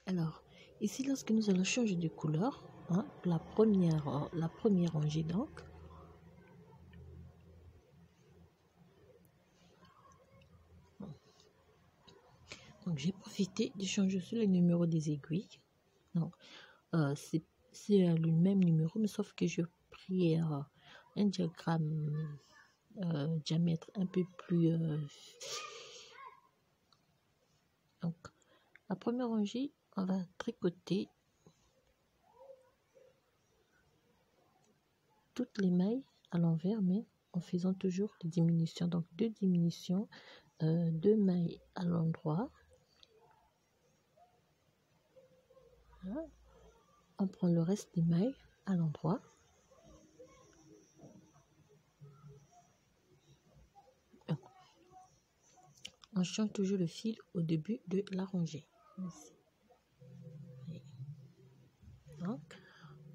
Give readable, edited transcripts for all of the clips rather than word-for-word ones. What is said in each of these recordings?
Alors, ici, lorsque nous allons changer de couleur, hein, la première rangée donc, j'ai profité de changer aussi le numéro des aiguilles. Donc, c'est le même numéro, mais sauf que j'ai pris un diagramme diamètre un peu plus... donc, la première rangée, on va tricoter toutes les mailles à l'envers, mais en faisant toujours des diminutions. Donc, 2 diminutions, 2 mailles à l'endroit. Voilà. On prend le reste des mailles à l'endroit. On change toujours le fil au début de la rangée. Ici. Donc,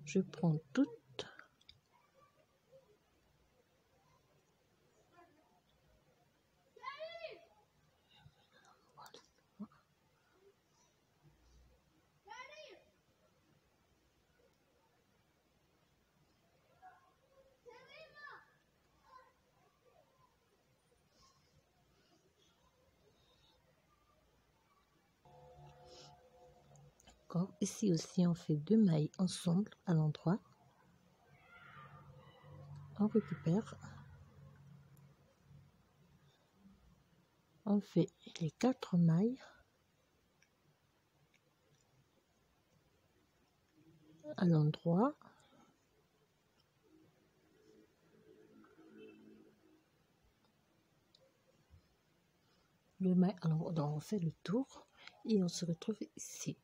je prends toutes. Ici aussi, on fait 2 mailles ensemble à l'endroit. On récupère. On fait les 4 mailles à l'endroit. Le maille, alors on fait le tour et on se retrouve ici.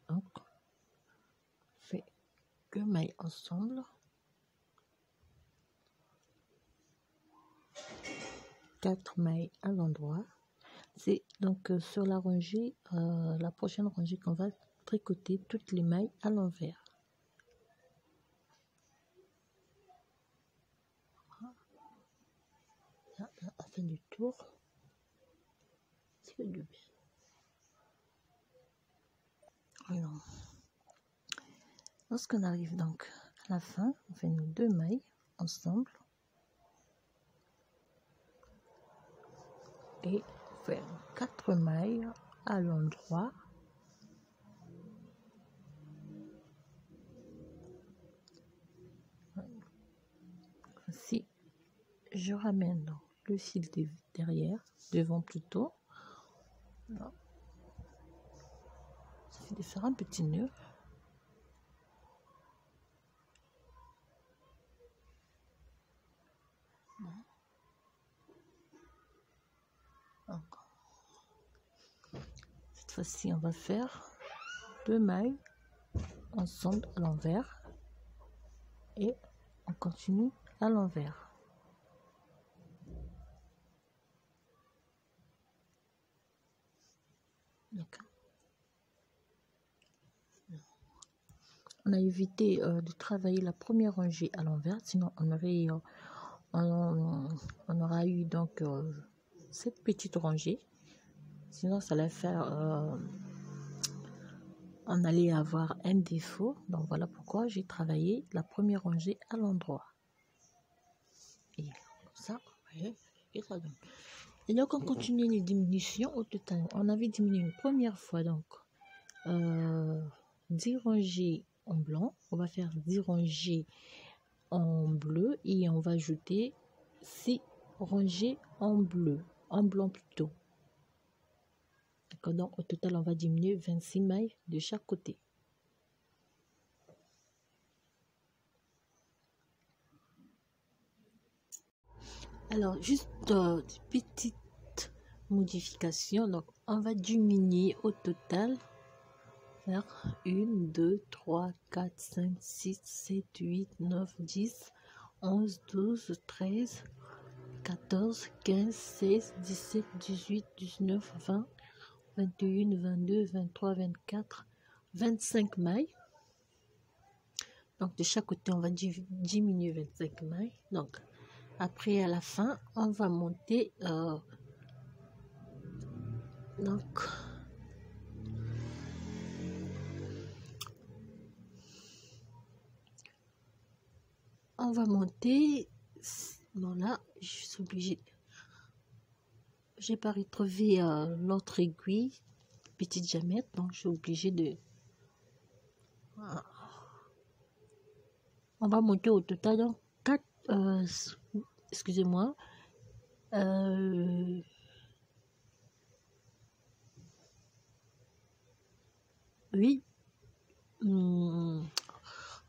Donc, on fait 2 mailles ensemble. 4 mailles à l'endroit. C'est donc sur la rangée, la prochaine rangée qu'on va tricoter toutes les mailles à l'envers. À la fin du tour, c'est le bien. Alors, lorsqu'on arrive donc à la fin, on fait nos 2 mailles ensemble et on fait 4 mailles à l'endroit. Si je ramène le fil derrière, devant plutôt, là, ça fait de faire un petit nœud. Encore. Cette fois-ci, on va faire 2 mailles ensemble à l'envers et on continue à l'envers. On a évité de travailler la première rangée à l'envers, sinon on aura eu donc cette petite rangée. Sinon, ça allait faire, on allait avoir un défaut. Donc voilà pourquoi j'ai travaillé la première rangée à l'endroit. Et comme ça, vous voyez, et ça donne. Et donc on continue les diminutions au total. On avait diminué une première fois donc 10 rangées en blanc. On va faire 10 rangées en bleu et on va ajouter 6 rangées en bleu, en blanc plutôt. D'accord, donc au total on va diminuer 26 mailles de chaque côté. Alors juste des petites modifications, donc on va diminuer au total faire 1, 2, 3, 4, 5, 6, 7, 8, 9, 10, 11, 12, 13, 14, 15, 16, 17, 18, 19, 20, 21, 22, 23, 24, 25 mailles. Donc de chaque côté, on va diminuer 25 mailles. Donc Après, à la fin, on va monter donc on va monter. Bon, là je suis obligée, j'ai pas retrouvé l'autre aiguille petite jamette, donc je suis obligée de, on va monter au total donc 4 excusez-moi, oui.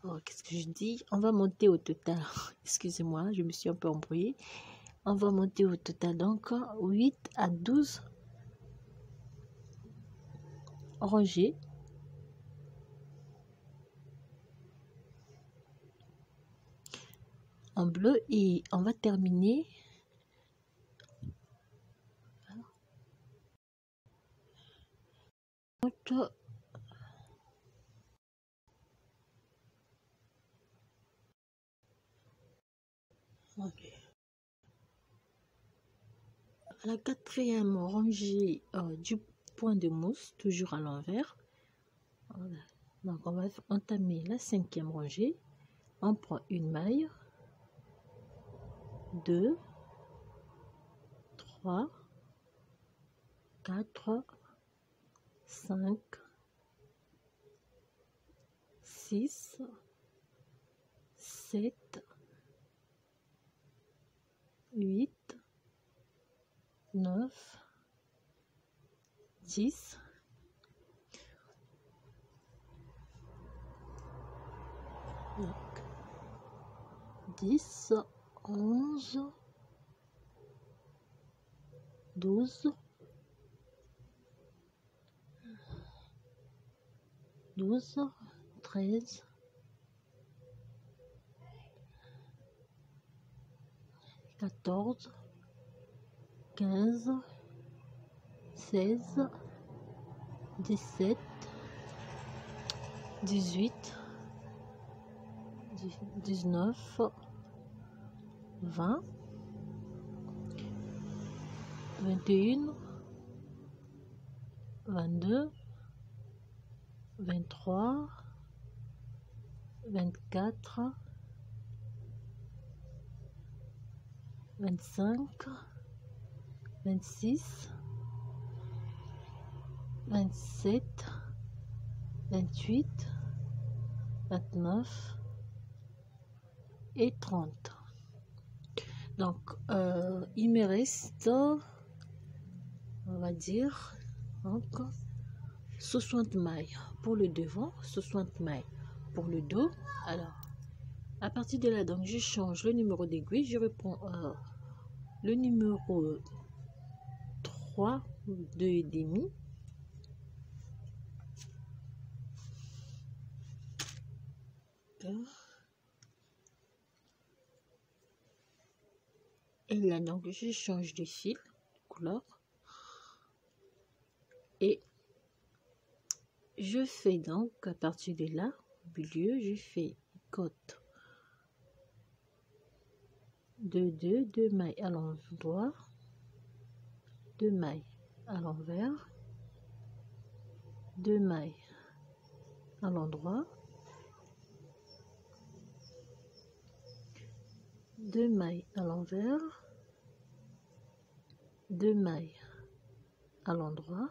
Oh, qu'est-ce que je dis? On va monter au total. Excusez-moi, je me suis un peu embrouillée. On va monter au total donc 8 à 12 rangées. En bleu et on va terminer notre à la quatrième rangée du point de mousse, toujours à l'envers. Voilà. Donc on va entamer la cinquième rangée. On prend une maille, 2, 3, 4, 5, 6, 7, 8, 9, 10, 10, 11, 12, 12, 13, 14, 15, 16, 17, 18, 19, 20, 21, 22, 23, 24, 25, 26, 27, 28, 29 et 30. Donc, il me reste, on va dire, donc 60 mailles pour le devant, 60 mailles pour le dos. Alors, à partir de là, donc, je change le numéro d'aiguille, je reprends le numéro 3, 2,5. Et là, donc, je change de fil, de couleur. Et je fais donc, à partir de là, au milieu, je fais côte de 2 mailles à l'endroit, 2 mailles à l'envers, 2 mailles à l'endroit, 2 mailles à l'envers, 2 mailles à l'endroit,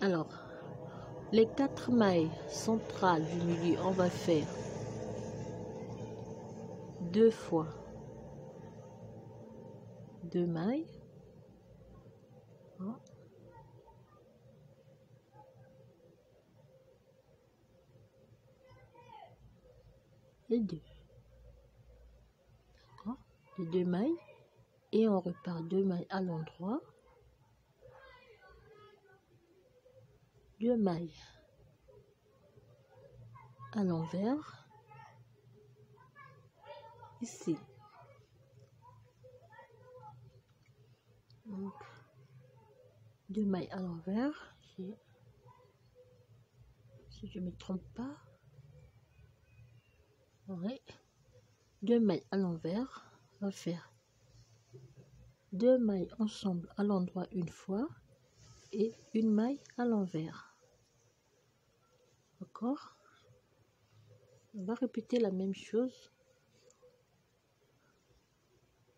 alors les 4 mailles centrales du milieu, on va faire 2 fois 2 mailles, et 2, les 2 mailles, et on repart 2 mailles à l'endroit, 2 mailles à l'envers, ici. Donc, 2 mailles à l'envers, si je ne me trompe pas. Ouais. 2 mailles à l'envers. On va faire 2 mailles ensemble à l'endroit une fois et une maille à l'envers. D'accord? On va répéter la même chose.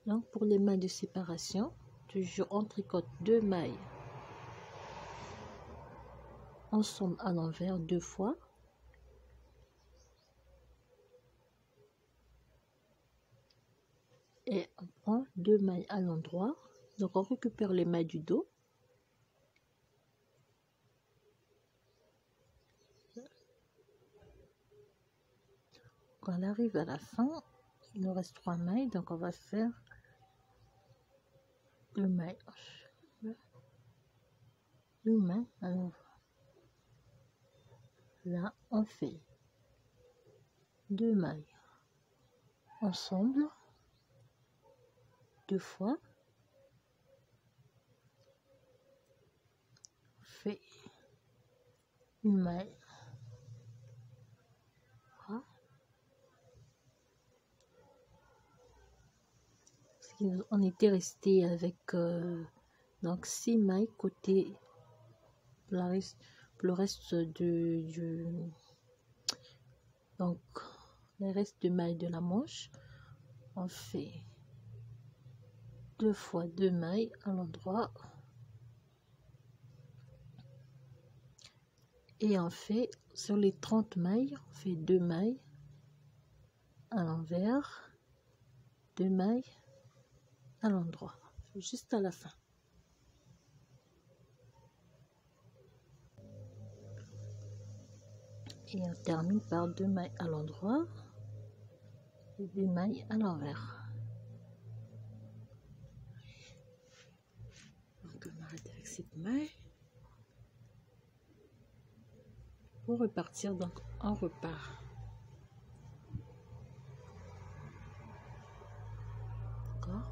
Donc pour les mailles de séparation, toujours on tricote 2 mailles ensemble à l'envers 2 fois. Et on prend 2 mailles à l'endroit. Donc on récupère les mailles du dos. Quand on arrive à la fin, il nous reste 3 mailles, donc on va faire 2 mailles. Une maille à l'envers. Là, on fait 2 mailles ensemble 2 fois. On fait une maille. Voilà. On était resté avec donc 6 mailles côté pour le reste donc le reste de mailles de la manche. On fait 2 fois 2 mailles à l'endroit et on fait sur les 30 mailles, on fait 2 mailles à l'envers, 2 mailles à l'endroit, juste à la fin. Et on termine par 2 mailles à l'endroit et 2 mailles à l'envers. Donc on arrête avec cette maille. Pour repartir, donc on repart. D'accord.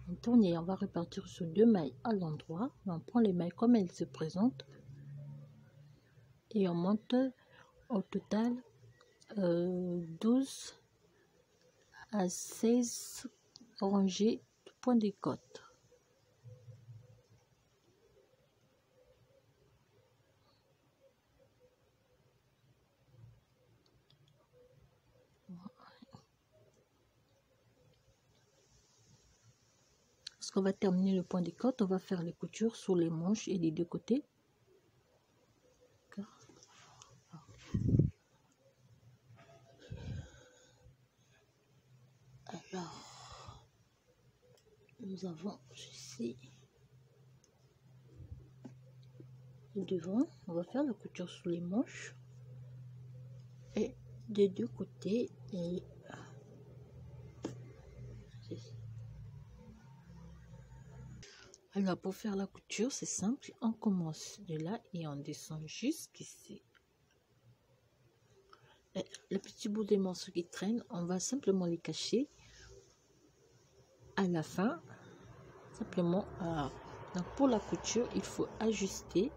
On tourne et on va repartir sur 2 mailles à l'endroit. On prend les mailles comme elles se présentent. Et on monte au total 12 à 16 rangées de points de côte. Lorsqu'on va terminer le point de côte, on va faire les coutures sur les manches et les deux côtés. Alors, nous avons ici le devant, on va faire la couture sous les manches et des deux côtés. Et alors pour faire la couture, c'est simple, on commence de là et on descend jusqu'ici. Le petit bout des morceaux qui traînent, on va simplement les cacher à la fin. Simplement, donc pour la couture, il faut ajuster.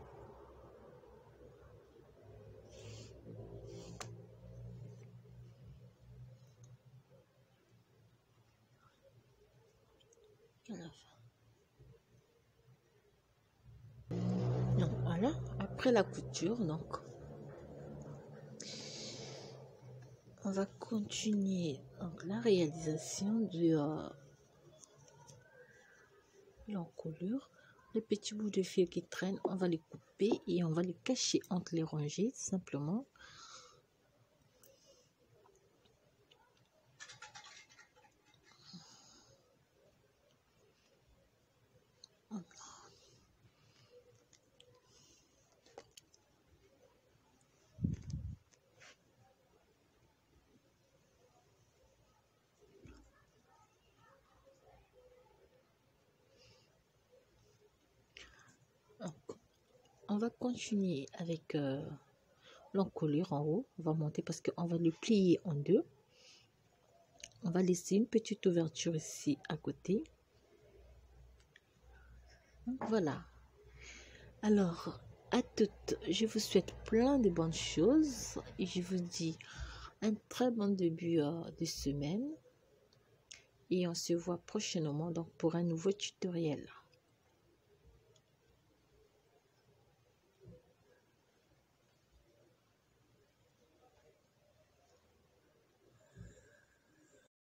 À la fin. Donc voilà, après la couture, donc on va continuer donc la réalisation de l'encolure. Les petits bouts de fil qui traînent, on va les couper et on va les cacher entre les rangées simplement. On va continuer avec l'encolure en haut. On va monter parce qu'on va le plier en deux. On va laisser une petite ouverture ici à côté. Donc, voilà. Alors, à toutes, je vous souhaite plein de bonnes choses et je vous dis un très bon début de semaine et on se voit prochainement donc pour un nouveau tutoriel.